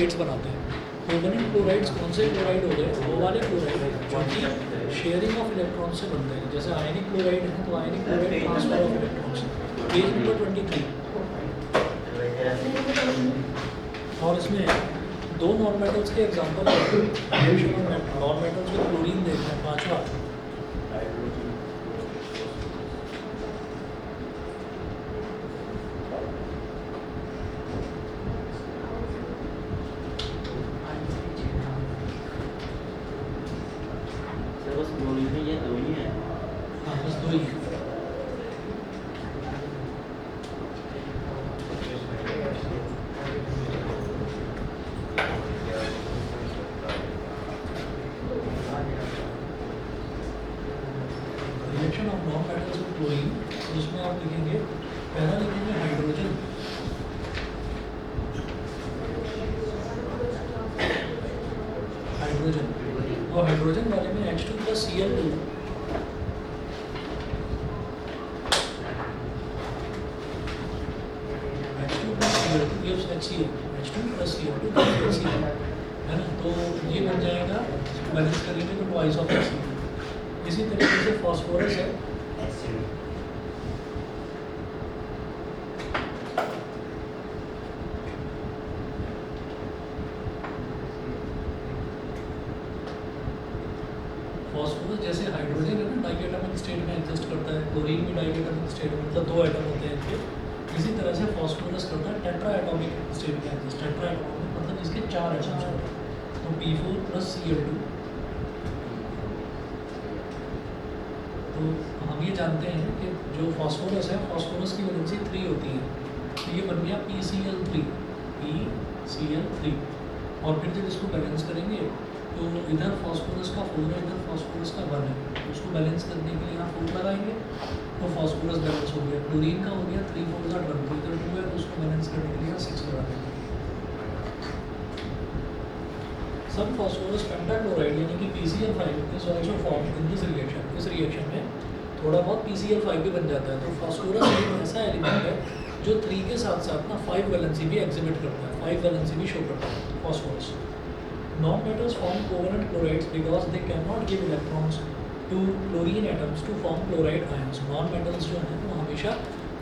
Chlorides बनाते हैं। Covalent chlorides कौन से क्लोराइड हो गए? वो वाले क्लोराइड जो कि शेयरिंग ऑफ इलेक्ट्रॉन से बनते हैं। जैसे आयनिक क्लोराइड है तो ionic chloride transfer of electrons. Page number 23। और इसमें दो नॉन मेटल्स के एग्जांपल है। नॉन मेटल्स में क्लोरीन देखते हैं, पांचवा बस दो ही है। Reaction of non metals with chlorine, उसमें आप लिखेंगे, पहला लिखेंगे हाइड्रोजन, और हाइड्रोजन वाले में H2 + Cl2, H2 + Cl2 gives HCl, H2 + Cl2 gives HCl, है ना। तो ये बन जाएगा, बैलेंस करेंगे तो ट्वाइस ऑफ HCl। इसी तरीके से फॉस्फोरस है, फॉस्फोरस जैसे हाइड्रोजन है ना, डाइएटॉमिक स्टेट में एग्जिस्ट करता है, क्लोरीन भी डाइएटॉमिक स्टेट में, मतलब दो एटम होते हैं इनके। इसी तरह से फॉस्फोरस करता है टेट्रा एटॉमिक स्टेट में एग्जिस्ट। टेट्रा एटॉमिक मतलब इसके 4 एटम्स होते हैं, तो P4 + Cl2। तो हम ये जानते हैं कि जो फॉस्फोरस है, फॉस्फोरस की वैलेंसी 3 होती है, तो ये बन गया PCl3। और फिर जब इसको बैलेंस करेंगे तो इधर फॉस्फोरस का 4 है, इधर फॉस्फोरस का 1 है, तो उसको बैलेंस करने के लिए यहाँ 4 लगाएंगे तो फॉस्फोरस बैलेंस हो गया। क्लोरीन का हो गया 3 4 1, तो इधर 2 है, तो उसको बैलेंस करने के लिए 6 लगा देंगे। सम फॉस्फोरस पेंटाक्लोराइड यानी कि PCl5 is also formed in this reaction. इस रिएक्शन में थोड़ा बहुत PCl5 भी बन जाता है। तो फॉस्फोरस एक ऐसा एलिमेंट है जो 3 के साथ साथ ना 5 वैलेंसी भी एग्जिबिट करता है, 5 वैलेंसी भी शो करता है phosphorus. Non metals form covalent chlorides because they can not give electrons to chlorine atoms to form chloride ions. Non metals जो हैं वो हमेशा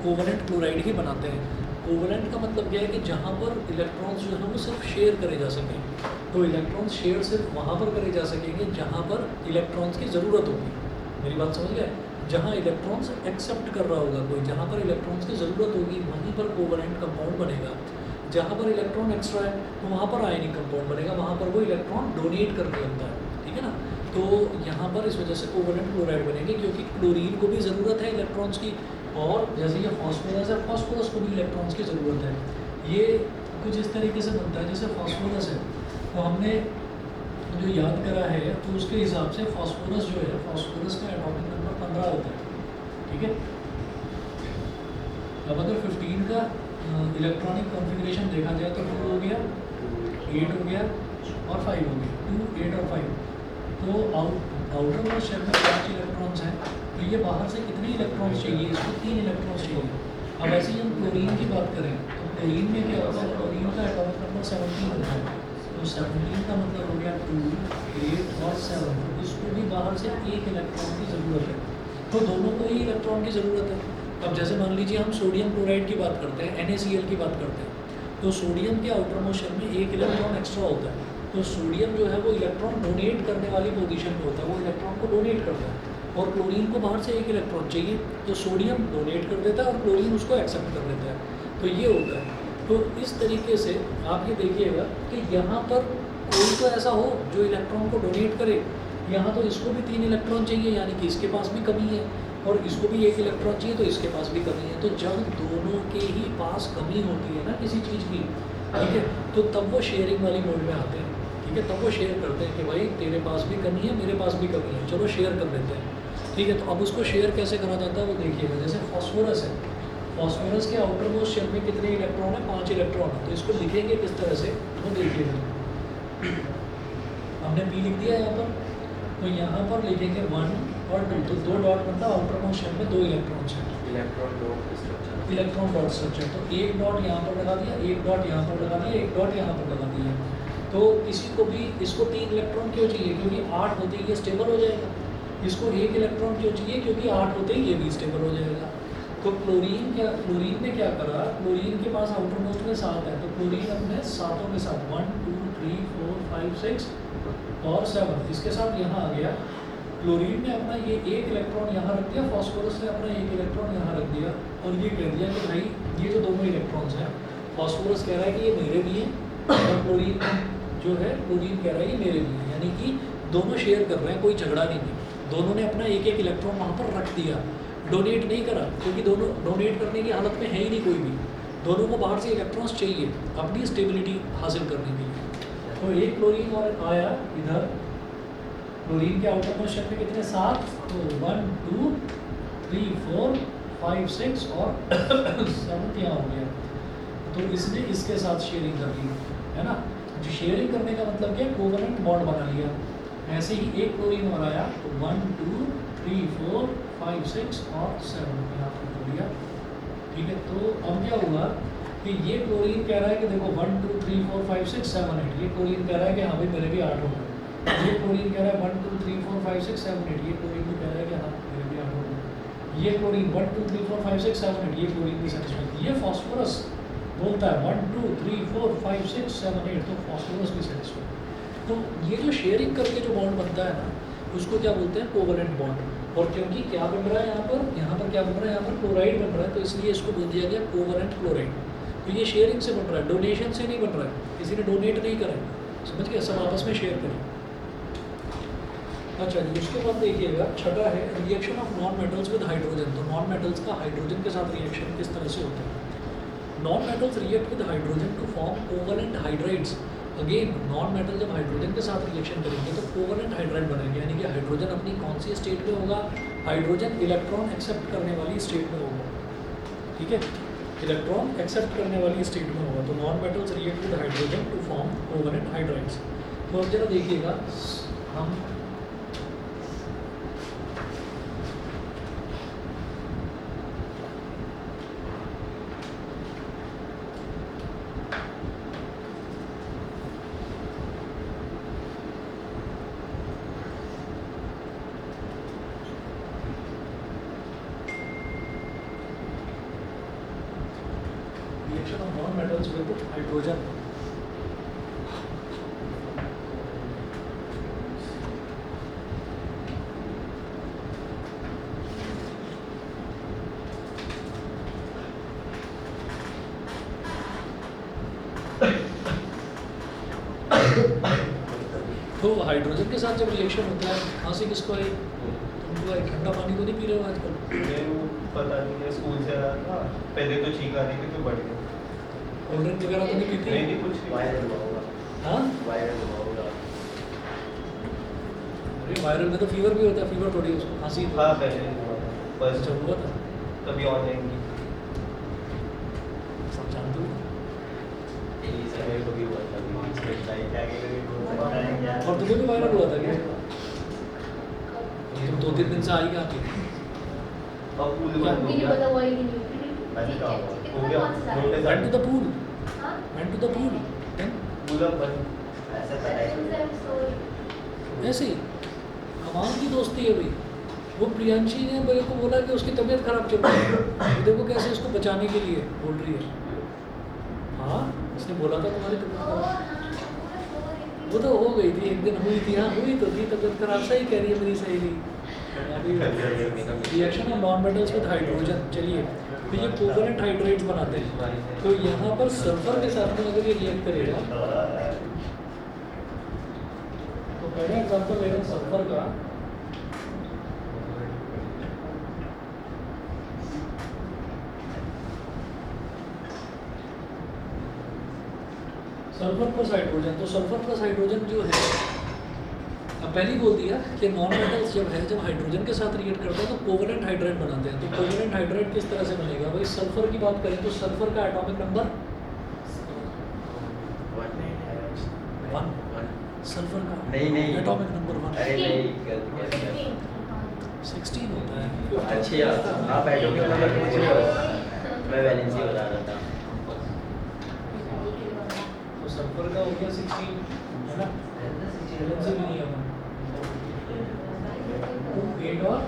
कोवेलेंट क्लोराइड ही बनाते हैं। कोवेलेंट का मतलब क्या है कि जहाँ पर इलेक्ट्रॉन्स जो है वो सिर्फ शेयर करे जा सकें। तो इलेक्ट्रॉन्स शेयर सिर्फ वहाँ पर करे जा सकेंगे जहाँ पर इलेक्ट्रॉन्स की ज़रूरत होगी। मेरी बात समझ गए? जहाँ इलेक्ट्रॉन्स एक्सेप्ट कर रहा होगा कोई, जहाँ पर इलेक्ट्रॉन्स की ज़रूरत होगी वहीं पर कोवेलेंट कंपाउंड बनेगा। जहाँ पर इलेक्ट्रॉन एक्स्ट्रा है तो वहाँ पर आयनिक कंपाउंड बनेगा, वहाँ पर वो इलेक्ट्रॉन डोनेट करने लगता है, ठीक है ना। तो यहाँ पर इस वजह से कोवेलेंट क्लोराइड बनेंगे, क्योंकि क्लोरीन को भी ज़रूरत है इलेक्ट्रॉन्स की, और जैसे ये फॉस्फोरस है, फॉस्फोरस को भी इलेक्ट्रॉन्स की ज़रूरत है। ये कुछ इस तरीके से बनता है, जैसे फॉस्फोरस है तो हमने जो याद करा है तो उसके हिसाब से फॉस्फोरस जो है, फॉस्फोरस का एटॉमिक नंबर 15 होता है, ठीक है। अब अगर 15 का इलेक्ट्रॉनिक कॉन्फ़िगरेशन देखा जाए तो 2 हो गया, 8 हो गया और 5 हो गया, 2 8 और 5। तो आउटर मोस्ट शेल में 5 इलेक्ट्रॉन्स हैं, तो ये बाहर से कितने इलेक्ट्रॉन्स चाहिए? इसको 3 इलेक्ट्रॉन्स चाहिए। अब ऐसे ही हम क्लोरीन की बात करें तो क्लोरीन में क्या होता है? क्लोरीन का एटॉमिक नंबर 17 होता है, तो 17 का मतलब हो गया 2 8 और 7। तो इसको भी बाहर से 1 इलेक्ट्रॉन की ज़रूरत है, तो दोनों को ही इलेक्ट्रॉन की ज़रूरत है। अब जैसे मान लीजिए हम सोडियम क्लोराइड की बात करते हैं, NaCl की बात करते हैं, तो सोडियम के आउटर मोस्ट शेल में 1 इलेक्ट्रॉन एक्स्ट्रा होता है। तो सोडियम जो है वो इलेक्ट्रॉन डोनेट करने वाली पोजीशन में होता है, वो इलेक्ट्रॉन को डोनेट करता है, और क्लोरीन को बाहर से 1 इलेक्ट्रॉन चाहिए, तो सोडियम डोनेट कर देता है और क्लोरीन उसको एक्सेप्ट कर लेता है। तो ये होता है। तो इस तरीके से आप ये देखिएगा कि यहाँ पर कोई तो ऐसा हो जो इलेक्ट्रॉन को डोनेट करे। यहाँ तो इसको भी 3 इलेक्ट्रॉन चाहिए, यानी कि इसके पास भी कमी है, और इसको भी 1 इलेक्ट्रॉन चाहिए, तो इसके पास भी कमी है। तो जब दोनों के ही पास कमी होती है ना किसी चीज़ की, ठीक है, तो तब वो शेयरिंग वाली मोड में आते हैं, ठीक है। तब वो शेयर करते हैं कि भाई तेरे पास भी कमी है, मेरे पास भी कमी है, चलो शेयर कर देते हैं, ठीक है। तो अब उसको शेयर कैसे करा जाता है वो देखिएगा। जैसे फॉस्फोरस है, फॉस्फोरस के आउटर मोस्ट शेल में कितने इलेक्ट्रॉन है? 5 इलेक्ट्रॉन है। तो इसको लिखेंगे किस तरह से वो देखिएगा। हमने P लिख दिया यहाँ पर, तो यहाँ पर लिखेंगे 1 और 2, तो 2 डॉट मतलब आउटर मोस्ट शेल में 2 इलेक्ट्रॉन्स हैं। Electron dot structure. तो एक डॉट यहाँ पर लगा दिया, एक डॉट यहाँ पर लगा दिया, एक डॉट यहाँ पर लगा दिया। तो किसी को भी इसको 3 इलेक्ट्रॉन क्यों चाहिए? क्योंकि 8 होते ही ये स्टेबल हो जाएगा। इसको 1 इलेक्ट्रॉन क्यों चाहिए? क्योंकि 8 होते ही ये भी स्टेबल हो जाएगा। तो क्लोरीन ने क्या करा, क्लोरीन के पास आउटर मोस्ट में 7 है, तो क्लोरीन अपने सातों के साथ 1 2 3 4 5 6 और 7 इसके साथ यहाँ आ गया। क्लोरीन ने अपना ये 1 इलेक्ट्रॉन यहाँ रख दिया, फास्फोरस ने अपना 1 इलेक्ट्रॉन यहाँ रख दिया और ये कह दिया कि भाई ये जो दोनों इलेक्ट्रॉन्स हैं, फास्फोरस कह रहा है कि ये मेरे भी हैं और क्लोरीन जो है, क्लोरीन कह रहा है ये मेरे भी हैं, यानी कि दोनों शेयर कर रहे हैं, कोई झगड़ा नहीं है। दोनों ने अपना 1 इलेक्ट्रॉन वहाँ पर रख दिया, डोनेट नहीं करा, क्योंकि दोनों डोनेट करने की हालत में है ही नहीं कोई भी। दोनों को बाहर से इलेक्ट्रॉन्स चाहिए अपनी स्टेबिलिटी हासिल करने के लिए। तो एक क्लोरीन और आया इधर, क्लोरीन के आउटर मोस्ट शेल में कितने 7, तो 1 2 3 4 5 6 और 7 यहाँ हो गया। तो इसने इसके साथ शेयरिंग कर ली, है ना। जो शेयरिंग करने का मतलब क्या, कोवेलेंट बॉन्ड बना लिया। ऐसे ही एक क्लोरीन और आया, तो 1 2 3 4 5 6 और 7 यहाँ पर हो गया, ठीक है। तो अब क्या हुआ कि ये क्लोरीन कह रहा है कि देखो 1 2 3 4 5 6 7 8, ये क्लोरीन कह रहा है कि हाँ भाई मेरे भी 8 हो गए। ये क्लोरीन कह रहा है 1 2 3 4 5 6 7 8, ये क्लोरीन भी कह रहा है कि हाँ मेरे भी 8 हो गए। ये क्लोरीन 1 2 3 4 5 6 7 8, ये क्लोरीन भी सेटिस्फाइड। ये फास्फोरस बोलता है 1 2 3 4 5 6 7 8, तो फास्फोरस भी सेटिस्फाइड। तो ये जो शेयरिंग करके जो बॉन्ड बनता है ना, उसको क्या बोलते हैं, कोवेलेंट बॉन्ड। और क्योंकि क्या बन रहा है यहाँ पर क्या बन रहा है, यहाँ पर क्लोराइड बन रहा है, तो इसलिए इसको बोल दिया गया कोवेलेंट क्लोराइड। तो ये शेयरिंग से बन रहा है, डोनेशन से नहीं बन रहा है, किसी ने डोनेट नहीं करा है, समझ गए, सब आपस में शेयर करें। अच्छा जी, उसके बाद देखिएगा छठा है reaction of non metals with hydrogen. तो नॉन मेटल्स का हाइड्रोजन के साथ रिएक्शन किस तरह से होता है। Non metals react with hydrogen to form covalent hydrides. Again non metal जब हाइड्रोजन के साथ रिएक्शन करेंगे तो कोवेलेंट हाइड्राइड बनेंगे, यानी कि हाइड्रोजन अपनी कौन सी स्टेट में होगा, हाइड्रोजन इलेक्ट्रॉन एक्सेप्ट करने वाली स्टेट में होगा, ठीक है, इलेक्ट्रॉन एक्सेप्ट करने वाली स्टेट में होगा। तो non metals react with hydrogen to form covalent hydrides. तो अब जरा देखिएगा, हम reaction of non-metals with hydrogen. तो हाइड्रोजन के साथ जब रिएक्शन होता है, खांसी किसको है, तुमको ठंडा पानी तो नहीं पी रहे हो आजकल? पता नहीं है, स्कूल से आया था, पहले तो छींक आ रही थी, फिर बढ़ गया। कोल्ड ड्रिंक वगैरह तो नहीं पीती? नहीं कुछ वायरल हुआ होगा। हाँ वायरल हुआ होगा। अरे वायरल में तो फीवर भी होता है, फीवर थोड़ी उसको खांसी। हाँ पहले हुआ था, बस अच्छा हुआ था, तभी ऑनलाइन सब जानते हो। यही समय को भी हुआ था, और तुम्हें भी वायरल हुआ था क्या? तुम 2-3 दिन से आई कहाँ थी? अब पूल क्या? बंद हो मुझे गया। पता हुआ ही नहीं। ऐसे क्या हुआ? कितना हो गया, कौन सा है? Notice Went to the pool. हाँ? Went to the pool. Then pool अब बंद, ऐसा पता है। ऐसे ही कमाल की दोस्ती है भाई। वो प्रियांशी ने मेरे को बोला कि उसकी तबीयत खराब चल रही है, तो देखो कैसे उसको बचाने के लिए बोल रही है। हाँ उसने बोला था तुम्हारी तबीयत खराब, वो तो हो गई थी, एक दिन हुई थी, हाँ हुई तो थी तबीयत खराब, सही कह रही है मेरी सहेली। Reaction of non metals with hydrogen. चलिए, तो ये कोवेलेंट हाइड्राइड्स बनाते हैं। तो यहाँ पर सल्फर के साथ में अगर ये रिएक्ट करेगा, तो पहले एग्जाम्पल ले रहे हैं सल्फर का। Sulphur plus hydrogen. तो सल्फर प्लस हाइड्रोजन जो है, अब पहले ही बोल दिया कि नॉन मेटल्स जब है, जब हाइड्रोजन के साथ रिएक्ट करते हैं तो कोवेलेंट हाइड्राइड बनाते हैं। तो कोवेलेंट हाइड्राइड किस तरह से बनेगा भाई? सल्फर की बात करें तो सल्फर का एटॉमिक नंबर 1, सल्फर का नहीं एटॉमिक नंबर 1। अरे नहीं, 16 होता है। अच्छा आप एटॉमिक नंबर पूछ रहे हो, मैं वैलेंसी बता रहा था। तो सल्फर का हो गया 16 है ना, वैलेंसी भी नहीं है अपन 8 और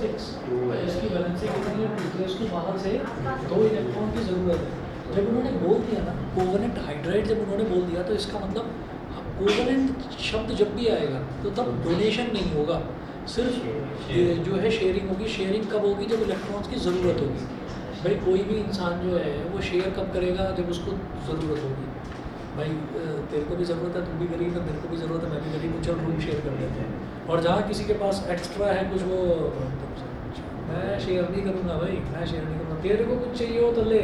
6, तो इसकी वैलेंसी कितनी है 2, तो इसको बाहर से 2 इलेक्ट्रॉन की ज़रूरत है। जब उन्होंने बोल दिया ना कोवेलेंट हाइड्राइड, जब उन्होंने बोल दिया तो इसका मतलब कोवेलेंट शब्द जब भी आएगा तो तब डोनेशन नहीं होगा, सिर्फ ये जो है शेयरिंग होगी। शेयरिंग कब होगी? जब इलेक्ट्रॉन्स की ज़रूरत होगी। भाई कोई भी इंसान जो है वो शेयर कब करेगा? जब उसको ज़रूरत होगी। भाई तेरे को भी ज़रूरत है, तुम भी गरीब है, मेरे को भी ज़रूरत है, मैं भी गरीब हूँ, चल रूम शेयर कर देते हैं। और जहाँ किसी के पास एक्स्ट्रा है कुछ, वो मैं शेयर नहीं करूँगा भाई, मैं शेयर नहीं करूँगा। तेरे को कुछ चाहिए हो तो ले,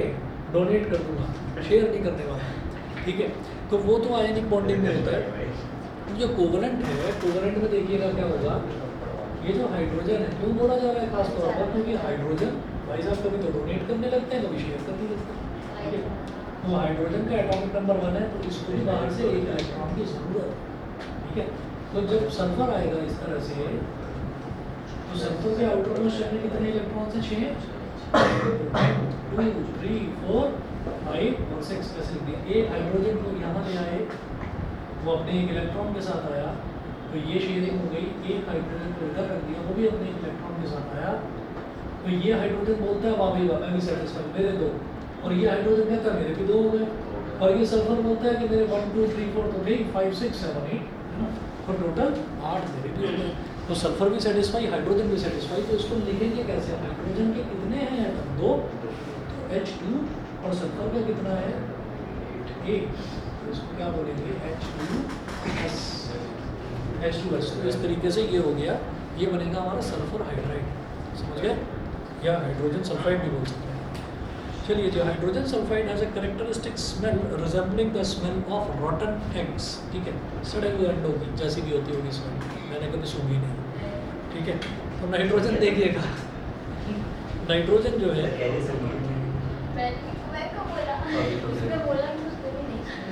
डोनेट कर दूँगा, शेयर नहीं करने वाला, ठीक है। तो वो तो आयनिक बॉन्डिंग में होता है। जो कोवेलेंट है, कोवेलेंट में देखिएगा क्या होगा, ये जो हाइड्रोजन है क्यों बोला जा रहा है खास तौर पर, क्योंकि हाइड्रोजन भाई साहब कभी तो डोनेट करने लगते हैं, कभी शेयर करने लगते हैं, ठीक है। तो हाइड्रोजन का एटॉमिक नंबर 1 है, तो इसको भी बाहर से एक इलेक्ट्रॉन की ज़रूरत है, ठीक है। तो जब सल्फर आएगा इस तरह से, तो सल्फर के आउटर मोस्ट शेल में कितने इलेक्ट्रॉन हैं? 6, 2, 3, 4, 5 और 6 ऐसे लिख दिया। एक हाइड्रोजन को यहाँ ले आए, वो अपने एक इलेक्ट्रॉन के साथ आया, तो ये शेयरिंग हो गई। एक हाइड्रोजन को इधर रख दिया, वो भी अपने इलेक्ट्रॉन के साथ आया, तो ये हाइड्रोजन बोलता है वाह भाई वाह, मैं भी सेटिस्फाइड, मेरे 2। और ये हाइड्रोजन कहता है मेरे भी 2 हो गए। और ये सल्फर बोलता है कि मेरे 1, 2, 3, 4 तो गई, 5, 6, 7, 8 है ना, और टोटल 8 मेरे भी हो गए। तो सल्फर भी सेटिस्फाई, हाइड्रोजन भी सेटिस्फाई। तो इसको लिखेंगे कैसे? हाइड्रोजन के कितने हैं एटम? 2, तो H2, और सल्फर का कितना है? 1, तो इसको क्या बोलेंगे? H2S, H2S। तो इस तरीके से ये हो गया, ये बनेगा हमारा सल्फर हाइड्राइड, समझ गए? या हाइड्रोजन सल्फाइड भी बोल सकते हैं। चलिए, जो hydrogen sulphide has a characteristic smell resembling the smell of रॉटन eggs, ठीक है, सड़े हुए अंडों की जैसी भी होती होगी स्मेल, मैंने कभी सूंघी नहीं, ठीक है। तो नाइट्रोजन देखिएगा, नाइट्रोजन जो है मैं कब बोला? उसने बोला कि उसको भी नहीं चाहिए।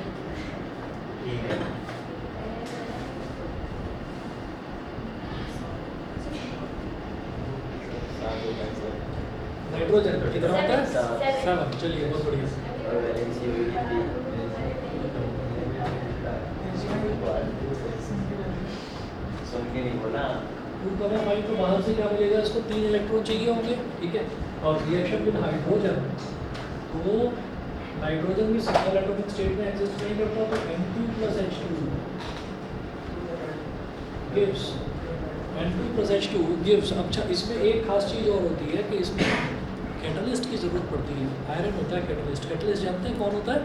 नाइट्रोजन कितना होता है? 7। 7। चलिए, बहुत बढ़िया। और वैलेंसी हुई थी सुन के नहीं बोला। 2,5 तो बाहर से क्या मिलेगा? इसको 3 इलेक्ट्रॉन चाहिए होंगे, ठीक है। और रिएक्शन विद हाइड्रोजन, तो नाइट्रोजन भी सिंगल एटॉमिक स्टेट में एग्जिस्ट नहीं करता, तो N2 + H2 gives N2 + H2 gives. अच्छा, इसमें एक खास चीज़ और होती है कि इसमें कैटलिस्ट की ज़रूरत पड़ती है। आयरन होता है कैटलिस्ट। कैटलिस्ट जानते हैं कौन होता है?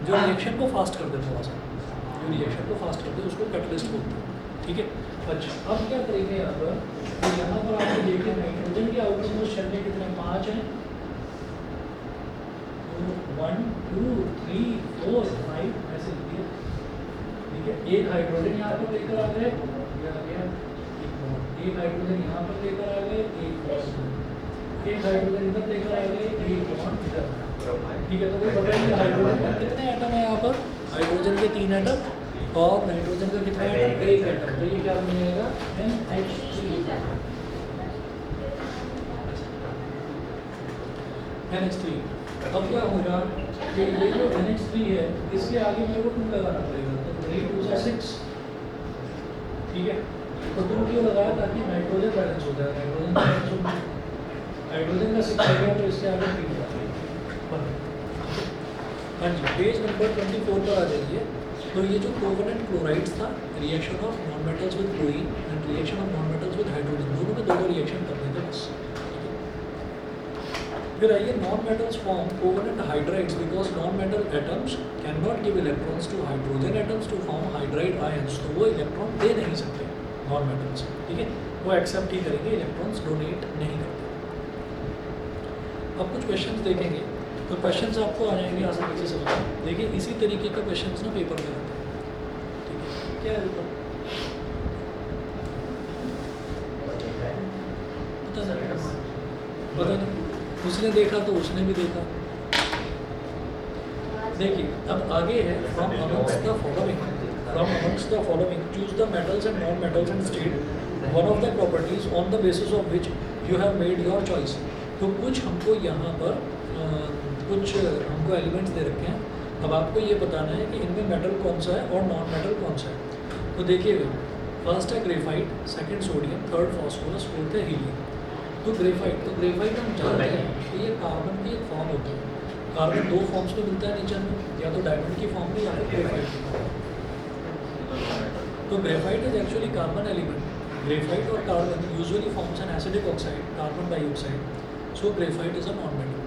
जो रिएक्शन को फास्ट कर दे, थोड़ा सा जो रिएक्शन को फास्ट कर दे उसको कैटलिस्ट बोलते हैं, ठीक है। अच्छा, अब क्या करेंगे यहाँ पर? तो यहाँ पर आपको देखिए नाइट्रोजन के आउटर मोस्ट शेल में कितने? 5 हैं। तो 1, 2, 3, 4, 5 ऐसे लिखिए, ठीक है। एक हाइड्रोजन यहाँ पर लेकर आ गए, ये आ गया एक हाइड्रोजन यहाँ पर लेकर आ गए, एक हाइड्रोजन इधर लेकर आ गए, एक बॉन्ड इधर, ठीक है। तो कोई बताइए हाइड्रोजन के कितने एटम है यहाँ पर? हाइड्रोजन के 3 एटम, और नाइट्रोजन का कितना एटम? 1 एटम। तो ये क्या बन जाएगा? NH3। NH3। अब क्या होगा कि ये जो NH3 है, इसके आगे मेरे को 2 लगाना पड़ेगा, तो 3, 2 से 6, ठीक है। तो 2 क्यों लगाया? ताकि नाइट्रोजन बैलेंस हो जाए। नाइट्रोजन बैलेंस हो गया, हाइड्रोजन का 6 आ गया, तो इसके आगे 3 लगा। हाँ जी, पेज नंबर 24 पर आ जाइए। तो ये जो कोवेलेंट क्लोराइड्स था, reaction of non metals with chlorine and reaction of non metals with hydrogen, दोनों में दोनों रिएक्शन करने थे बस। फिर आइए, non metals form covalent hydrides because non metal atoms can not give electrons to hydrogen atoms to form hydride ions. तो वो इलेक्ट्रॉन दे नहीं सकते नॉन मेटल्स, ठीक है, वो एक्सेप्ट ही करेंगे, इलेक्ट्रॉन्स डोनेट नहीं करते। अब कुछ क्वेश्चंस देखेंगे, तो क्वेश्चंस आपको आ जाएंगे आसानी से समझ। देखिए, इसी तरीके का क्वेश्चंस ना पेपर में आते हैं, ठीक है। क्या है पेपर? पता नहीं, उसने देखा तो उसने भी देखा। देखिए, अब आगे है from amongst the following choose the metals and non metals and state one of the properties on the basis of which you have made your choice. तो कुछ हमको यहाँ पर कुछ हमको एलिमेंट्स दे रखे हैं। अब आपको ये बताना है कि इनमें मेटल कौन सा है और नॉन मेटल कौन सा है। तो देखिएगा, फर्स्ट है graphite, second sodium, third phosphorus, fourth है हीलियम। तो ग्रेफाइट हम जानते हैं कि ये कार्बन की एक फॉर्म होती है। कार्बन दो फॉर्म्स में मिलता है नेचर में, या तो डायमंड की फॉर्म में या फिर ग्रेफाइट की फॉर्म में। तो graphite is actually carbon element. Graphite और carbon usually forms an acidic oxide, carbon dioxide. So graphite is a non metal.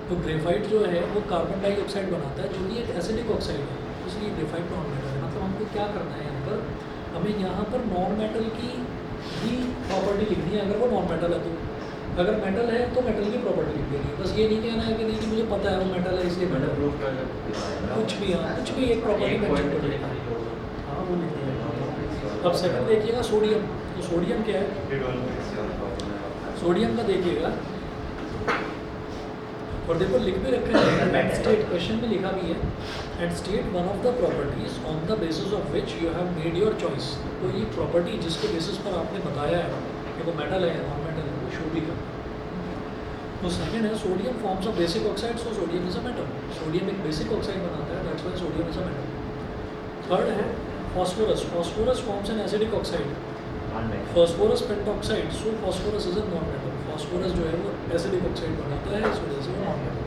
तो ग्रेफाइट जो है वो कार्बन डाइऑक्साइड बनाता है, जो कि एक एसिडिक ऑक्साइड है, इसलिए ग्रेफाइट नॉन मेटल है। मतलब हमको क्या करना है यहाँ पर, हमें यहाँ पर नॉन मेटल की ही प्रॉपर्टी लिखनी है। अगर वो नॉन मेटल है तो, अगर मेटल है तो मेटल की प्रॉपर्टी लिख देनी है। बस ये नहीं कहना है कि नहीं कि मुझे पता है वो मेटल है इसलिए मेटल। कुछ भी, हाँ कुछ भी एक प्रॉपर्टी मेंशन कर देना। हाँ वो लिख दिया। अब सेकंड देखिएगा सोडियम। तो सोडियम क्या है, सोडियम का देखिएगा, और देखो लिख भी रखे हैं, स्टेट क्वेश्चन में लिखा भी है, and state one of the properties on the basis of which you have made your choice. तो ये प्रॉपर्टी जिसके बेसिस पर आपने बताया है कि वो मेटल है या नॉन मेटल है, वो शो भी कर। तो सेकंड है sodium forms of basic oxide, so sodium is a metal. Sodium एक बेसिक ऑक्साइड बनाता है, that's why sodium is a metal. Third है phosphorus. Phosphorus forms an acidic oxide, phosphorus pentoxide, so phosphorus is a non metal. Phosphorus जो है वो acidic oxide बनाता है, इस वजह से वो नॉन मेटल।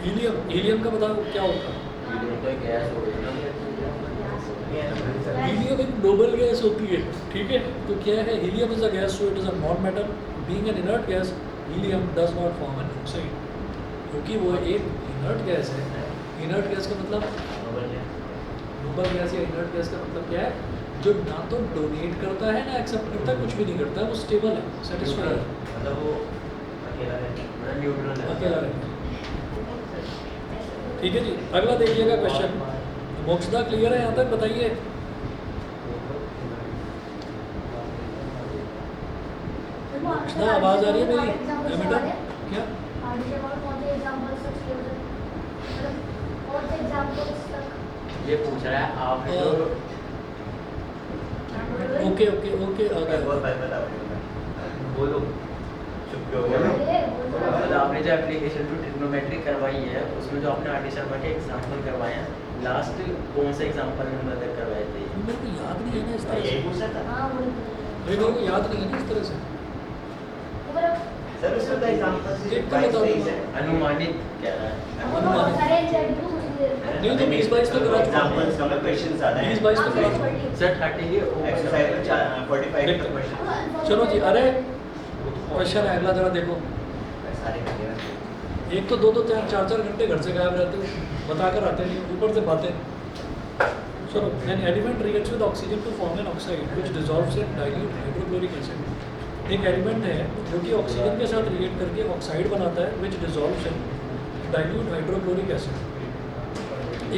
हीलियम, हीलियम का बताओ क्या होता है। हीलियम एक नोबल गैस होती है, ठीक है। तो क्या है, helium is a gas, so it is a non metal. Being an inert gas, helium does not form an oxide, क्योंकि वो एक इनर्ट गैस है। इनर्ट गैस का मतलब, नोबल गैस या इनर्ट गैस का मतलब क्या है, जो ना तो डोनेट करता है ना एक्सेप्ट करता है, कुछ भी नहीं करता है, वो स्टेबल है, सेटिस्फाई है, मतलब वो अकेला है, मतलब न्यूट्रल है, अकेला रहता है। ठीक है जी, अगला देखिएगा क्वेश्चन। मोक्षदा क्लियर है यहाँ तक, बताइए। मोक्षदा आवाज़ आ रही है मेरी बेटा? क्या ये पूछ रहा है आपने जो ओके ओके ओके बोलो चुप क्यों हो गए? मतलब आपने जो एप्लीकेशन टू ट्रिग्नोमेट्री करवाई है, उसमें जो आपने आरटी शर्मा के एग्जाम्पल करवाए हैं, लास्ट कौन से एग्जाम्पल में मतलब करवाए थे? मेरे को याद नहीं है ना इस तरह से, यही पूछा था मेरे को याद नहीं है ना इस तरह से। सर, उसमें तो एग्जांपल से एक तो बताओ। 22 है। अनुमानित क्या है? नहीं तो 20-22 तो करा चुका हूँ। एग्जांपल्स का क्वेश्चन ज्यादा है। 20-22 तो करा चुका हूँ। सर 30 के एक्सरसाइज में 45 तक क्वेश्चन चलो जी, अरे क्वेश्चन है अगला, जरा देखो। सारे कर दिया। एक तो 2-2 4-4 घंटे घर से गायब रहते हो, बताकर आते नहीं, ऊपर से बातें। चलो, an element reacts with oxygen to form an oxide which dissolves in dilute hydrochloric acid. एक एलिमेंट है जो कि ऑक्सीजन के साथ रिएक्ट करके ऑक्साइड बनाता है, which dissolves in dilute hydrochloric acid.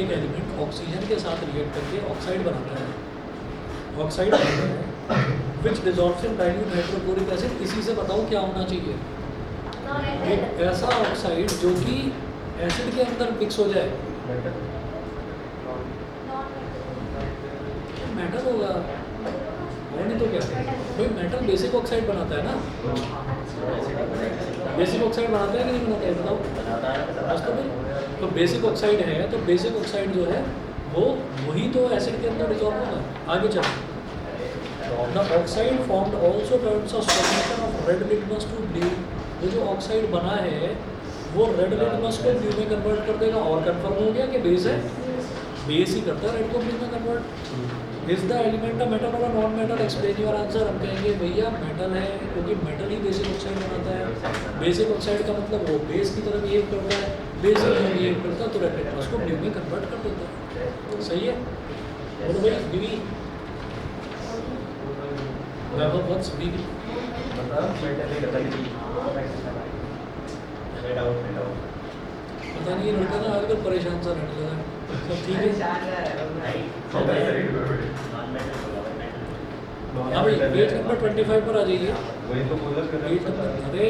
एक एलिमेंट ऑक्सीजन के साथ रिएक्ट करके ऑक्साइड बनाता है, ऑक्साइड बनाता है which dissolves in dilute hydrochloric acid. इसी से बताओ क्या होना चाहिए, एक ऐसा ऑक्साइड जो कि एसिड के अंदर मिक्स हो जाए, मेटल होगा और नहीं तो क्या। भाई मेटल बेसिक ऑक्साइड बनाता है ना, बेसिक ऑक्साइड बनाता है कि नहीं बनाता है, बताओ। वास्तव में तो बेसिक ऑक्साइड है, तो बेसिक ऑक्साइड जो है वो वही तो एसिड के अंदर डिसॉल्व होगा। आगे चलो, the oxide formed also turns a solution of red litmus to blue. वो जो ऑक्साइड बना है वो रेड लिटमस को ब्लू में कन्वर्ट कर देगा, और कंफर्म हो गया कि बेस है, बेस ही करता है रेड को ब्लू में convert. Is the element a metal और non metal, explain your answer. हम कहेंगे भैया मेटल है, क्योंकि मेटल ही बेसिक ऑक्साइड बनाता है। बेसिक ऑक्साइड का मतलब वो बेस की तरफ बिहेव करता है, बेस की तरफ बिहेव करता है तो रेड लिटमस को ब्लू में कन्वर्ट कर देता है। सही है, बोलो भाई बीवी वैभव व्हाट्स बीवी? पता नहीं, ये लड़का ना आजकल परेशान सा रहने लगा है। सब ठीक है? हाँ भाई, पेज नंबर 25 पर आ जाइए। वही तो बोला कर पेज नंबर, अरे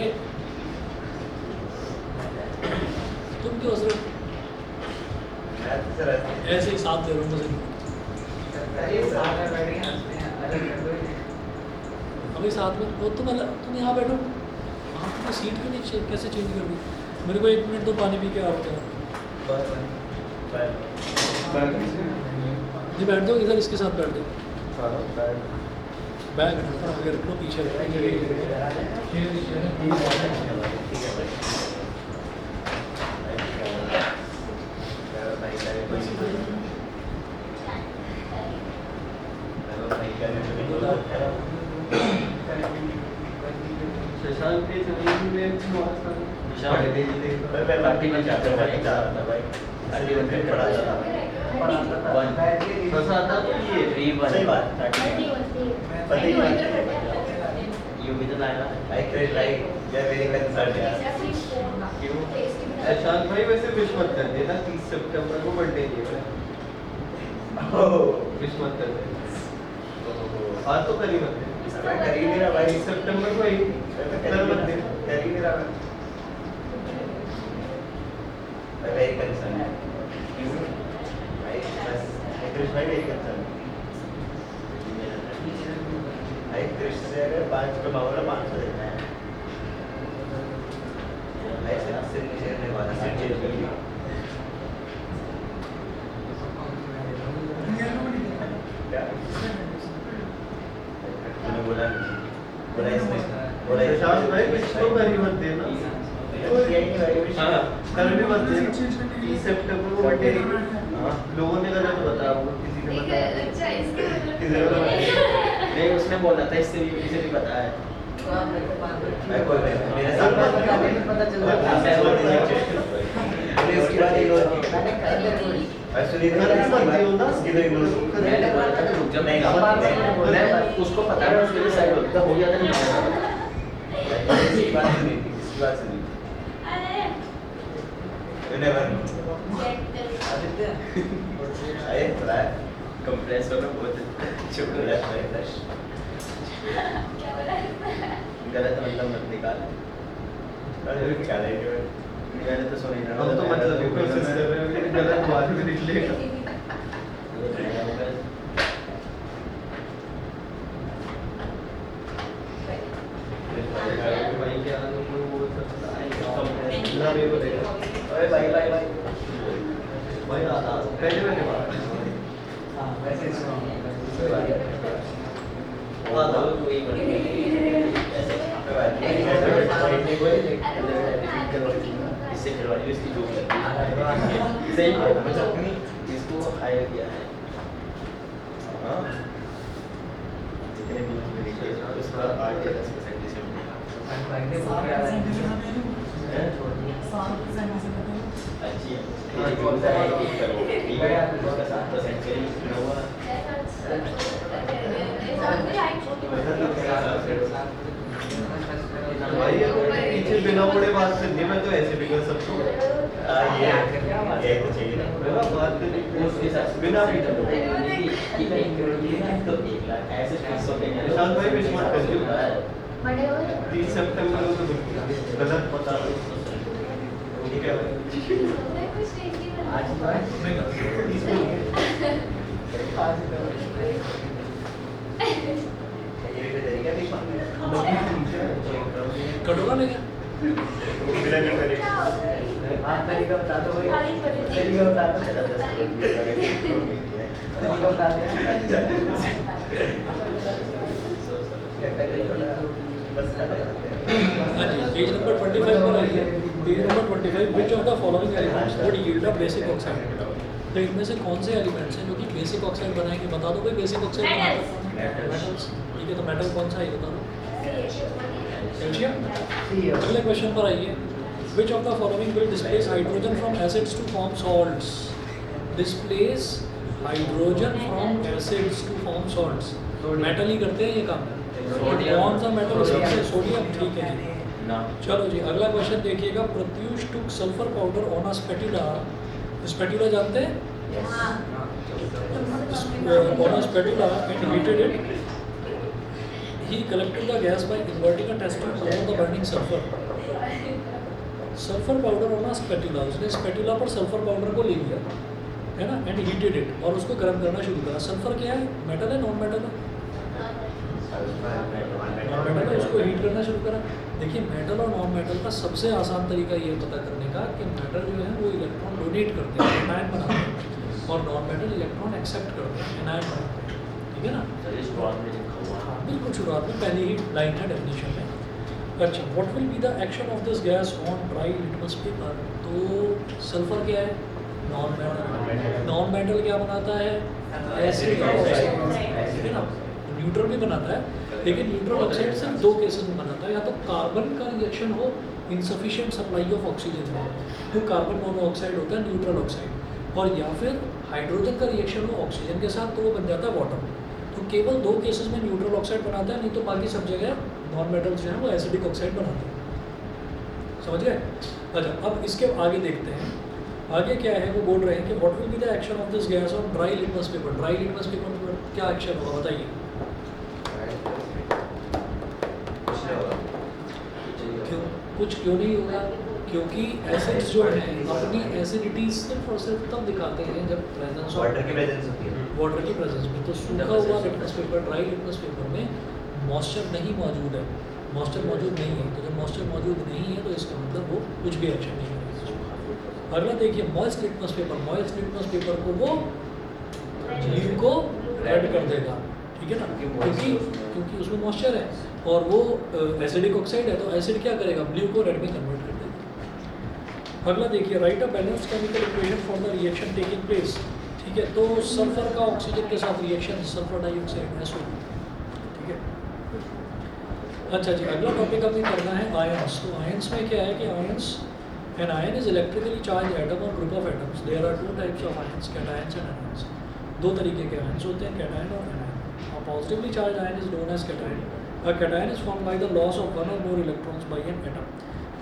तुम क्यों हंस रहे हो? ऐसे ही साथ ले रहा हूँ अभी साथ में वो तो मतलब तुम यहाँ बैठो, वहाँ पे सीट क्यों नहीं कैसे चेंज कर दी? मेरे को 1 मिनट तो पानी पी के आ रहा था। जी बैठ जाओ इधर, इसके साथ बैठ जाओ। बैग थोड़ा आगे रख लो, पीछे रख शशांक के जमीन में पार्टी में जाते हो भाई, पार्टी में फिर पढ़ा जाता फंसाता तो ये 3-1 सही बात। 31 यू भी तो लाएगा। शशांक भाई वैसे विश मत कर देना, 30 सितंबर को बर्थडे है। विश मत कर देना, आज तो कर ही मत देना। 30 सितंबर को ही कर मत देना। पाँच पे मामला 500 देना है। ऐसे सिर्फ शेयर नहीं वाला, सिर्फ चेंज कर लिया। तूने बोला शशांक भाई विश तो कर ही मत देना, कर भी मत देना। 30 सितंबर को बर्थडे लोगों ने गलत बताया, वो किसी ने बताया नहीं, उसने बोला था, इससे भी बताया। मेरे साथ पता चल रहा इसके बाद इग्नोर किया। मैंने बोला था कि रुक जा, मैं उसको पता है, उसके लिए साइड होता हो गया था। इसकी बात सुनी थी, इसकी बात सुनी थी। आए पता है कंप्रेसर में बहुत चुप गया। गलत मतलब मत निकाल। मैंने तो सुनी ना। हम तो मतलब ये कोशिश कर रहे हैं कि गलत बात भी निकलेगा। भाई क्या वो सकता है ना, मेरे को देगा। अरे भाई भाई भाई भाई आता पहले मैंने बात आता कोई इससे खिलवाड़ी इसकी जो सही इसको हायर किया है। जितने भी उसका 8-10% डिस्काउंट अच्छी है। उसका 7% करीब हुआ। भाई पीछे बिना मुड़े बात करनी है, मैं तो ऐसे भी कर सकता हूँ। ये तो चाहिए ना। मेरा बात करनी उसके साथ बिना भी तो 1 लाख ऐसे 500 के निशांत भाई विश मत करिए। बड़े हो 30 सितंबर को तो गलत बता रहा हूँ। ठीक है भाई, कुछ नहीं आज कटोरा ले गया। तरीका बता दो भाई, तरीका बता दो। तरीका बता दो। हाँ जी, पेज नंबर 25 पर आइए। Page number 25, which of the following elements would yield a basic oxide? तो इनमें से कौन से एलिमेंट्स हैं जो कि बेसिक ऑक्साइड बनाएंगे? बता दो भाई, बेसिक ऑक्साइड मेटल्स। ठीक है, तो मेटल कौन सा है बता दो। कैल्शियम। अगले क्वेश्चन पर आइए। Which of the following will displace hydrogen from acids to form salts? Displace hydrogen from acids to form salts. Metal ही करते हैं ये काम। कौन सा मेटल? सोडियम। ठीक है जी, ना चलो जी अगला क्वेश्चन देखिएगा। Pratyush took sulphur powder on a spatula. Spatula जानते हैं? On a spatula and heated it. He collected the gas by inverting a test tube over the burning sulfur. Sulphur powder on a spatula, उसने spatula पर sulphur powder को ले लिया है ना, and heated it, और उसको गर्म करना शुरू करा। सल्फर क्या है? मेटल है, नॉन मेटल है? नॉन मेटल है, उसको हीट करना शुरू करा। देखिए मेटल और नॉन मेटल का सबसे आसान तरीका ये पता करने का कि मेटल जो है वो इलेक्ट्रॉन डोनेट करते हैं, एनायन बनाते हैं, और नॉन मेटल इलेक्ट्रॉन एक्सेप्ट करते हैं, एनायन बनाते हैं। ठीक है ना? सर ये शुरुआत में लिखा हुआ हाँ बिल्कुल, शुरुआत में पहली ही लाइन है डेफिनेशन में। अच्छा, what will be the action of this gas on dry litmus paper? तो सल्फर क्या है? Non metal. नॉन मेटल क्या बनाता है? Acid oxide. ठीक है ना? न्यूट्रल भी बनाता है, लेकिन न्यूट्रल ऑक्साइड सिर्फ दो केसेस में बनाता है, या तो कार्बन का रिएक्शन हो इनसफिशिएंट सप्लाई ऑफ ऑक्सीजन हो, तो कार्बन मोनोऑक्साइड होता है न्यूट्रल ऑक्साइड, और या फिर हाइड्रोजन का रिएक्शन हो ऑक्सीजन के साथ, तो वो बन जाता है वाटर। तो केवल दो केसेस में न्यूट्रल ऑक्साइड बनाता है, नहीं तो बाकी सब जगह नॉन मेटल्स जो हैं वो एसिडिक ऑक्साइड बनाते हैं। समझ गए? अच्छा, अब इसके आगे देखते हैं। आगे क्या है? वो बोल रहे हैं कि what will be the action of this gas on dry litmus paper? Dry litmus paper पर क्या एक्शन होगा बताइए? क्यों? कुछ क्यों नहीं होगा? क्योंकि एसिड्स जो हैं अपनी एसिडिटी सिर्फ और सिर्फ तब दिखाते हैं जब प्रेजेंस वाटर की प्रेजेंस होती है। वाटर की प्रेजेंस में। तो सूखा हुआ litmus paper, dry litmus paper में मॉइस्चर नहीं मौजूद है, मॉइस्चर मौजूद नहीं है। तो जब मॉइस्चर मौजूद नहीं है तो इसका मतलब वो कुछ भी एक्शन नहीं करेगा। अगला देखिए, moist litmus paper. Moist litmus paper को वो ब्लू को रेड कर देगा। ठीक है ना? क्योंकि उसमें मॉइस्चर है और वो एसिडिक ऑक्साइड है, तो एसिड क्या करेगा? ब्लू को रेड में कन्वर्ट कर देगा। अगला देखिए, right a balanced chemical equation for the reaction taking place. ठीक है, तो सल्फर का ऑक्सीजन के साथ रिएक्शन, सल्फर डाइऑक्साइड SO। ठीक है, अच्छा जी, अगला टॉपिक हमें करना है आयंस। तो आयंस में क्या है कि ions, an ion is electrically charge atom और group of atoms. There are two types of ions, cations and anions. दो तरीके के आयंस होते हैं, कैटायन और anion. A positively charged ion is known as cation. A cation is formed by the loss of one or more electrons by an atom.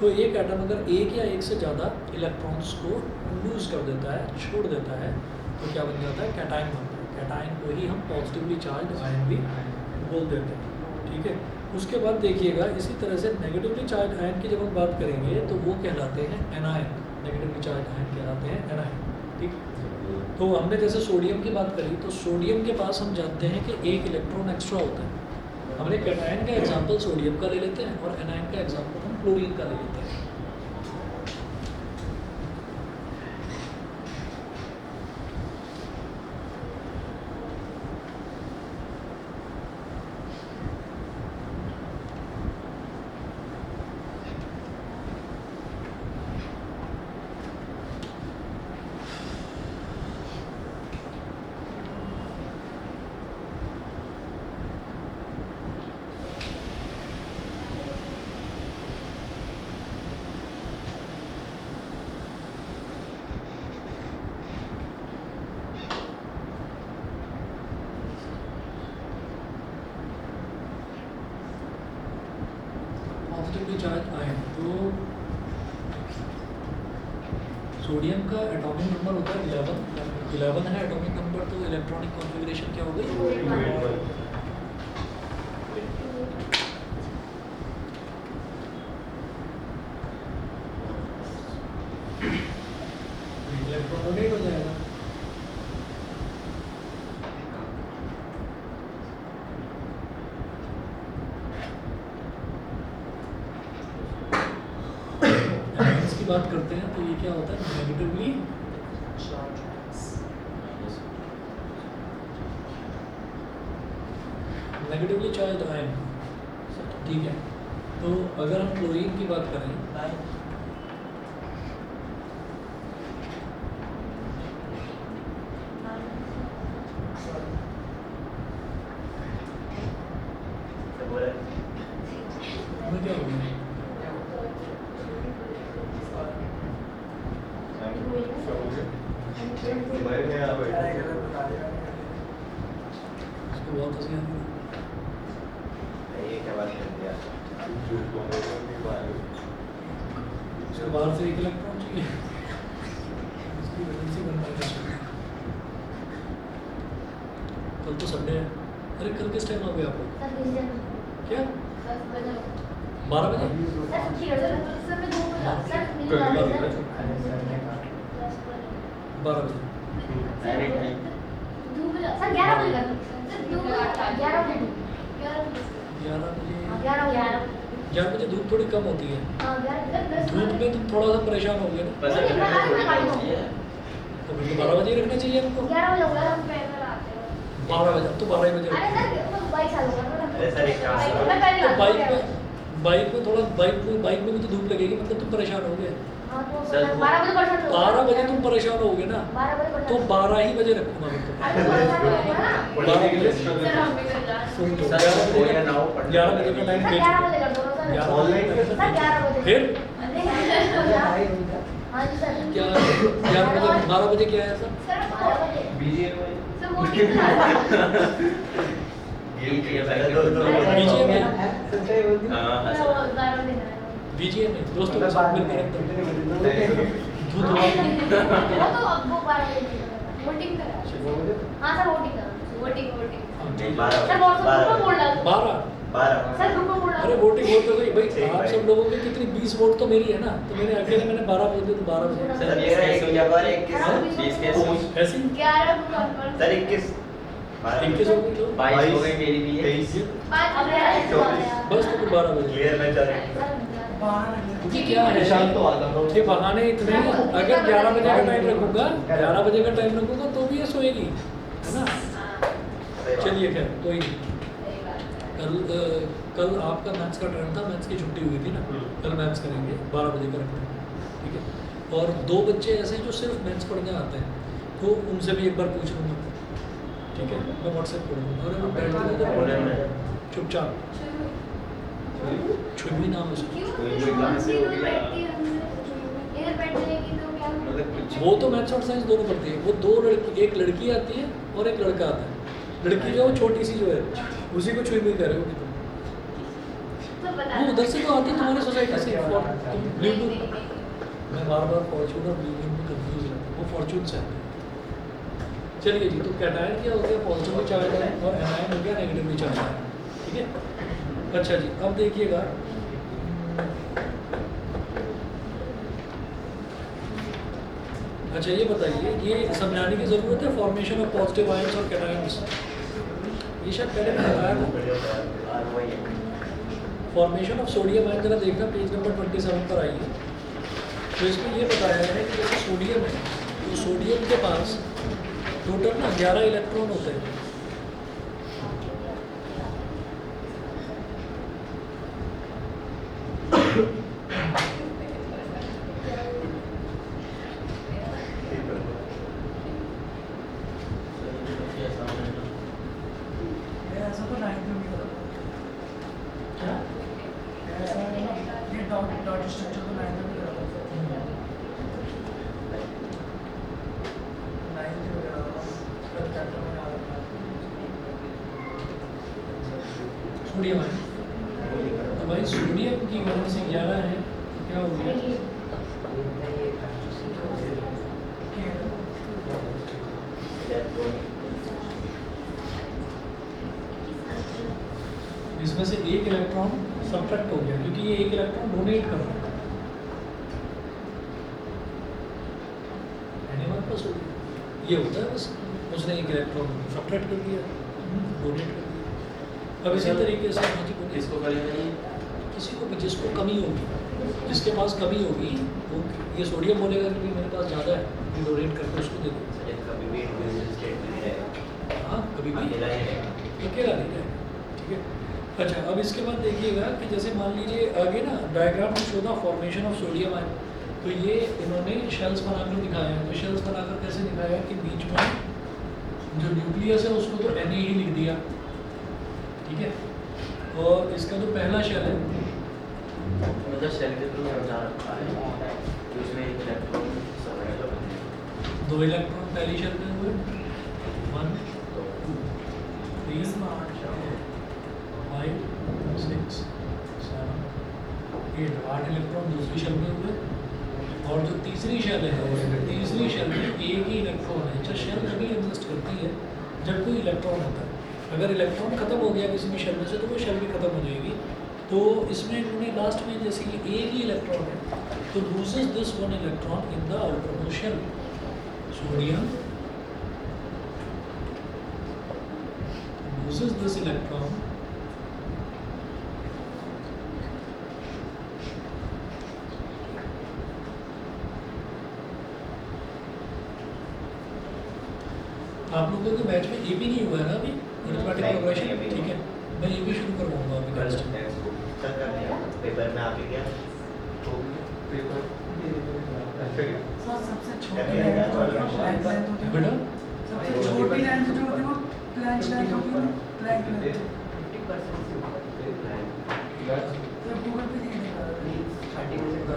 तो एक atom अगर एक या एक से ज़्यादा इलेक्ट्रॉन्स को लूज कर देता है, छोड़ देता है, तो क्या बन जाता है? कैटायन बनता है। कैटायन को ही हम पॉजिटिवली चार्ज आयन भी बोल देते हैं। ठीक है, उसके बाद देखिएगा इसी तरह से नेगेटिवली चार्ज आयन की जब हम बात करेंगे तो वो कहलाते हैं एनायन। नेगेटिवली चार्ज आयन कहलाते हैं एनायन। ठीक, तो हमने जैसे सोडियम की बात करी, तो सोडियम के पास हम जानते हैं कि एक इलेक्ट्रॉन एक्स्ट्रा होता है। हमने कैटायन का एग्जांपल सोडियम का ले लेते हैं और एनायन का एग्जांपल हम क्लोरीन का ले लेते हैं। पॉजिटिवली चार्ज आयन, तो सोडियम का एटॉमिक नंबर होता है 11 है एटॉमिक नंबर, तो इलेक्ट्रॉनिक कॉन्फ़िगरेशन क्या हो गई? इलेक्ट्रॉन डोनेट हो जाएगा। एनायंस की बात करते हैं तो ये क्या होता है? Negatively charge ion. ठीक है, तो अगर हम क्लोरीन की बात करें, हमें क्या होगा? हमारे में यहाँ बैठे इसको बहुत हंसी आती है। ये क्या बात कर दिया? उसके बाहर से एक इलेक्ट्रॉन चाहिए, इसकी वजह से बनता है। कल तो संडे है। अरे कल किस टाइम आ गए आप लोग? क्या 12 बजे? 12 बजे। सर 11 बजे 11 बजे हाँ, 11 11 बजे धूप थोड़ी कम होती है। हाँ 11 धूप में तुम थोड़ा सा परेशान हो गए ना, बस नहीं, मैं आज मैं गाड़ी में हूँ। तो फिर तो 12 बजे ही रखना चाहिए हमको। 11 बजे होगा हम पैदल आते हैं। 12 बजे, अब तो 12 ही बजे अरे रखना। सर बाइक चालू करो ना। अरे सर, एक काम करो। मैं पहले तो आता हूँ। बाइक में थोड़ा बाइक में भी तो धूप लगेगी, मतलब तुम परेशान हो गए। हाँ तो सर, 12 बजे परेशान हो। 12 बजे तुम परेशान होगे ना, 12 बजे तो परेशान। 12 ही बजे रखूंगा मैं तो। अरे परेशान होगा ना। Sir, हम भी कर जाएं। सुन तो, सर, 11 हो बजे या ना हो, पढ़ने 11 बजे का टाइम सर दे 11 चुके बजे कर दो ना सर। 11 ऑनलाइन बजे सर 11 बजे। फिर हाँ जी सर। क्या 11 बजे 12 बजे क्या है सर? सर 12 बजे। BGMI सर वो कितना है? गेम BGMI पहले दोस्तों BGMI हाँ हाँ मैं सर। वो 12 बजे है। बीजीएम में दोस्तों के साथ मिलकर एकदम धूप वो तो अब वो 12 बजे वोटिंग करा। हाँ सर वोटिंग करा। वोटिंग। सर व्हाट्सएप ग्रुप में बोल डालो। 12 सर ग्रुप में बोल अरे डालो। वोटिंग वोट तो गई भाई, ठीक आप भाई। सब लोगों की कितनी 20 वोट तो मेरी है ना, तो मैंने अकेले मैंने 12 बोल दिए तो 12 बजे सर 20 कैसे हो गया? 20 कैसे? ऐसे ही 11 को कॉल सर 21 21 हो गई तो 22 हो गई मेरी भी है। 23 अब यार बस तो फिर 12 बजे। क्लियर मैं जा रही क्योंकि क्या है ये बहाने इतने, अगर 11 बजे का टाइम रखूंगा 11 बजे का टाइम रखूंगा तो भी ये सोएगी, है ना। चलिए खैर कोई नहीं। कल आपका मैथ्स का टर्न था, मैथ्स की छुट्टी हुई थी ना, कल मैथ्स करेंगे 12 बजे का रखना है, ठीक है। और 2 बच्चे ऐसे हैं जो सिर्फ मैथ्स पढ़ने आते हैं, तो उनसे भी एक बार पूछ लूँगा, ठीक है। मैं व्हाट्सएप कर दूँगा। अरे वो बैठ बोले के मैं। चुपचाप छुई नाम है उसका। क्यों कहाँ से हो गया? इधर बैठ जाएगी तो क्या? मतलब कुछ वो तो मैथ्स और साइंस दोनों पढ़ती है। वो 2 लड़की, एक लड़की आती है और एक लड़का आता है। लड़की जो है वो छोटी सी जो है, उसी को छुई भी कर रहे हो कि तुम। तो बता वो उधर से तो आती है तुम्हारी सोसाइटी से, तुम ब्लू नहीं, ब्लू। नहीं, नहीं। मैं बार फॉर्चून और ब्लू ब्लू में कंफ्यूज रहता हूँ, वो फॉर्चून से आती है। चलिए जी, तो कैटायन क्या हो गया, पॉजिटिवली चार्ज है, और एनायन हो गया नेगेटिवली चार्ज है, ठीक है। अच्छा जी, अब देखिएगा अच्छा ये बताइए, ये समझाने की ज़रूरत है फॉर्मेशन ऑफ पॉजिटिव आयंस और कैटायंस। ये शायद पहले मैं बताया था। और वही है। फॉर्मेशन ऑफ सोडियम आयन जरा देखना, पेज नंबर 27 पर आइए। तो इसमें ये बताया गया है कि जैसे सोडियम है, तो सोडियम के पास टोटल ना 11 इलेक्ट्रॉन होते हैं। ऐसा तो 9 में भी करा ये डॉट स्ट्रक्चर तो 9 में भी करा 9 में भी करा फिर चैप्टर में आ रहा सोडियम आयन, तो भाई सोडियम की वजह से 11 है, तो क्या हो गया? इसमें से एक इलेक्ट्रॉन सब्ट्रैक्ट हो गया, क्योंकि ये एक इलेक्ट्रॉन डोनेट कर रहा है। हमारे पास हो गया, ये होता है बस, उसने एक इलेक्ट्रॉन सब्ट्रैक्ट कर दिया, डोनेट कर दिया। अब इसी तरीके से हाँ जी बोलिए। इसको करेंगे किसी को भी जिसको कमी होगी, जिसके पास कमी होगी, वो ये सोडियम बोलेगा कि मेरे पास ज़्यादा है, डोनेट करके उसको दे दो। कभी भी इंडिविजुअल स्टेट में रहेगा, हाँ कभी भी अकेला ही रहेगा। अकेला नहीं रहेगा, ठीक है। अच्छा, अब इसके बाद देखिएगा कि जैसे मान लीजिए आगे ना डायग्राम में show the formation of sodium ion, तो ये इन्होंने शेल्स बनाकर दिखाया है। तो शेल्स बनाकर कैसे दिखाया है कि बीच में जो न्यूक्लियस है उसको तो Na ही लिख दिया, ठीक है। और इसका जो पहला शेल है, मतलब सेल के थ्रू समझा रखा है कि उसमें एक इलेक्ट्रॉन सर्वाइवल होते हैं। 2 इलेक्ट्रॉन पहली शेल में हुए, 1 2 3 5 6 7 8 8 इलेक्ट्रॉन दूसरी शेल में हुए। और जो तीसरी शेल है, तीसरी शेल में एक ही इलेक्ट्रॉन है। अच्छा, शेल तभी एग्जिस्ट करती है जब कोई इलेक्ट्रॉन होता है। अगर इलेक्ट्रॉन खत्म हो गया किसी भी शेल में से, तो वो शेल भी खत्म हो जाएगी। तो इसमें इन्होंने लास्ट में जैसे कि एक ही इलेक्ट्रॉन है, तो loses this 1 electron in the outermost shell. Sodium loses this electron आप लोगों के बैच में ए भी नहीं हुआ है ना अभी अरिथमेटिक नहीं, प्रोग्रेशन? अभी ठीक है, मैं ए भी शुरू करवाऊंगा अभी कर next सकते time। हैं इसको चल कर लिया पेपर में आ भी गया तो पेपर अच्छा गया सर सबसे क्या छोटी क्या लेंथ क्या प्लैंक लेंथ होती है बेटा सबसे छोटी लेंथ जो होती है वो प्लैंक लेंथ होती है प्लैंक लेंथ 50% से ऊपर तो गूगल पे नहीं देखा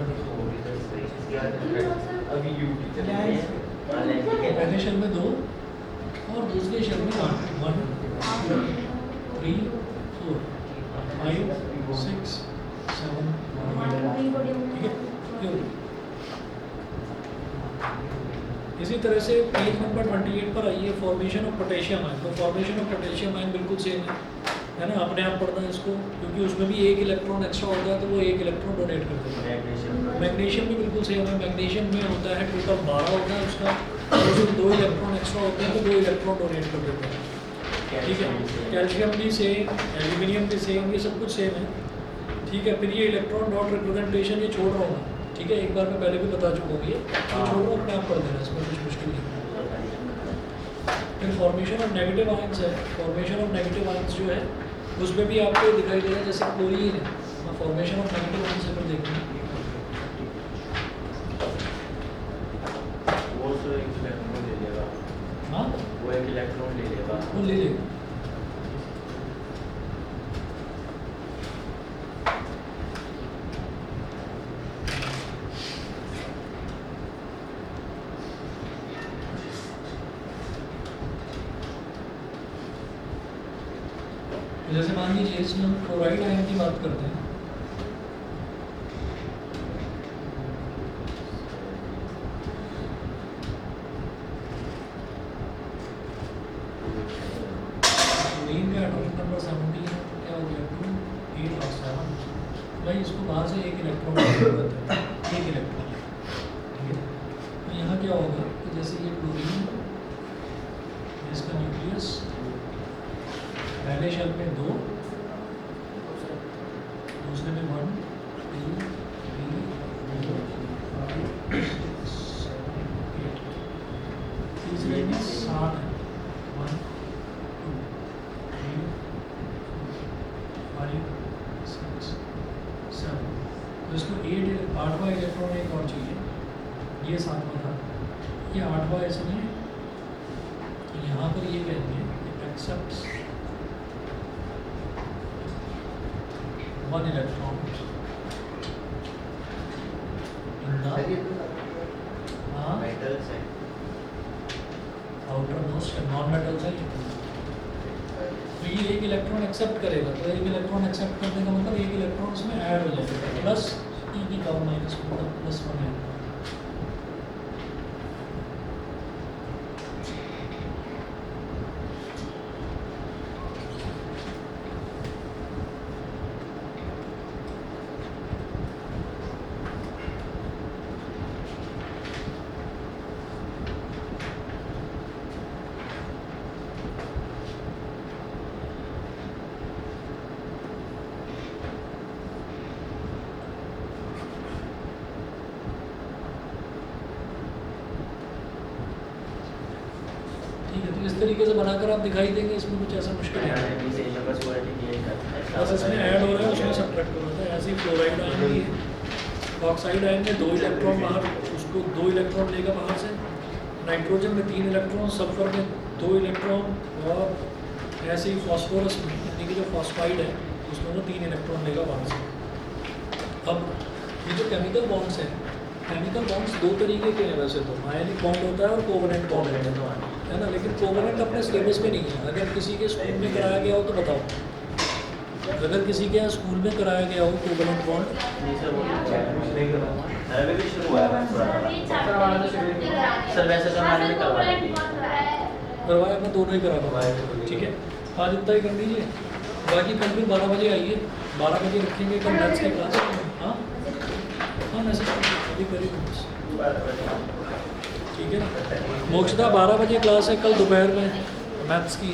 अभी यूटी चल रही है पहले शेल में 2 और दूसरे शेल में 1 2 3 4 5 6 7 8 ठीक है, ये हो गया। इसी तरह से पेज नंबर 28 पर आइए, फॉर्मेशन ऑफ पोटेशियम आयन। तो फॉर्मेशन ऑफ पोटेशियम आयन बिल्कुल सेम है ना, अपने आप पढ़ना है इसको, क्योंकि उसमें भी एक इलेक्ट्रॉन एक्स्ट्रा होता है तो वो एक इलेक्ट्रॉन डोनेट कर देता है। मैग्नीशियम भी बिल्कुल सेम है, मैग्नीशियम में होता है टोटल 12 होता है उसका, और उसमें 2 इलेक्ट्रॉन एक्स्ट्रा होते हैं तो 2 इलेक्ट्रॉन डोनेट कर देते हैं। ठीक है, कैल्शियम भी सेम, एल्यूमिनियम भी सेम, ये सब कुछ सेम है। ठीक है, फिर ये इलेक्ट्रॉन डॉट रिप्रेजेंटेशन ये छोड़ रहा हूँ मैं, ठीक है, एक बार मैं पहले भी बता चुका हूँ ये, तो छोड़ रहा हूँ, अपने आप पढ़ देना, इसमें कुछ मुश्किल नहीं है। फिर फॉर्मेशन ऑफ नेगेटिव आयंस है। फॉर्मेशन ऑफ नेगेटिव आयंस जो है उसमें भी आपको दिखाई दे रहा है जैसे क्लोरीन है, फॉर्मेशन ऑफ नेगेटिव आयंस अगर देखें वो तो एक इलेक्ट्रॉन ले लेगा, हाँ वो एक इलेक्ट्रॉन ले लेगा। वो ले लेगा। जैसे मान लीजिए इसमें हम क्लोराइड आयन की बात करते हैं, क्लोरीन का एटॉमिक नंबर 17 क्या हो गया 2 8 और 7। भाई इसको बाहर से एक इलेक्ट्रॉन की जरूरत है, एक इलेक्ट्रॉन, ठीक है। तो यहाँ क्या होगा कि जैसे ये क्लोरीन, इसका न्यूक्लियस पहले शेल में 2, दूसरे में 1 2 3 4 5 6 7 8, तीसरे में 7 है 1 2 3 5 6 7। तो इसको 8वां इलेक्ट्रॉन एक और चाहिए, ये 7वां था, ये 8वां इसमें, तो यहाँ पर ये कहते हैं accept 1 electron in the metals है outermost नॉन मेटल्स है। तो ये एक इलेक्ट्रॉन एक्सेप्ट करेगा, तो एक इलेक्ट्रॉन एक्सेप्ट करने का मतलब एक इलेक्ट्रॉन इसमें ऐड हो जाएगा, प्लस e की पावर -1 है। ठीक है, तो इस तरीके से बनाकर आप दिखाई देंगे, इसमें कुछ ऐसा मुश्किल है बस इसमें ऐड हो रहा है, उसमें सब्ट्रैक्ट हो रहा है। ऐसे ही फ्लोराइड आयन भी है, ऑक्साइड आयन में 2 इलेक्ट्रॉन बाहर, उसको 2 इलेक्ट्रॉन लेगा बाहर से, नाइट्रोजन में 3 इलेक्ट्रॉन, सल्फर में 2 इलेक्ट्रॉन, और ऐसे ही फॉस्फोरस में यानी कि जो फॉस्फाइड है उसमें वो 3 इलेक्ट्रॉन लेगा बाहर से। अब ये जो केमिकल बॉन्ड्स हैं, केमिकल बॉन्ड्स 2 तरीके के हैं वैसे तो, आयनिक बॉन्ड होता है और कोवलेंट बॉन्ड होता है ना, लेकिन कोवलेंट अपने सिलेबस में नहीं है। अगर किसी के स्कूल में कराया गया हो तो बताओ, अगर किसी के यहाँ स्कूल में कराया गया हो कोवलेंट बॉन्ड, नहीं करा अभी भी शुरू हुआ है थोड़ा सर वैसे तो हमारे में करवाया करवाया मैं दोनों ही करा दूँगा, ठीक है। आज इतना ही कर लीजिए, बाकी कल फिर 12 बजे आइए, 12 बजे रखेंगे कल मैथ्स की क्लास। हाँ हाँ मैसेज अभी करिए, ठीक है ना। मोक्षदा 12 बजे क्लास है कल दोपहर में मैथ्स की।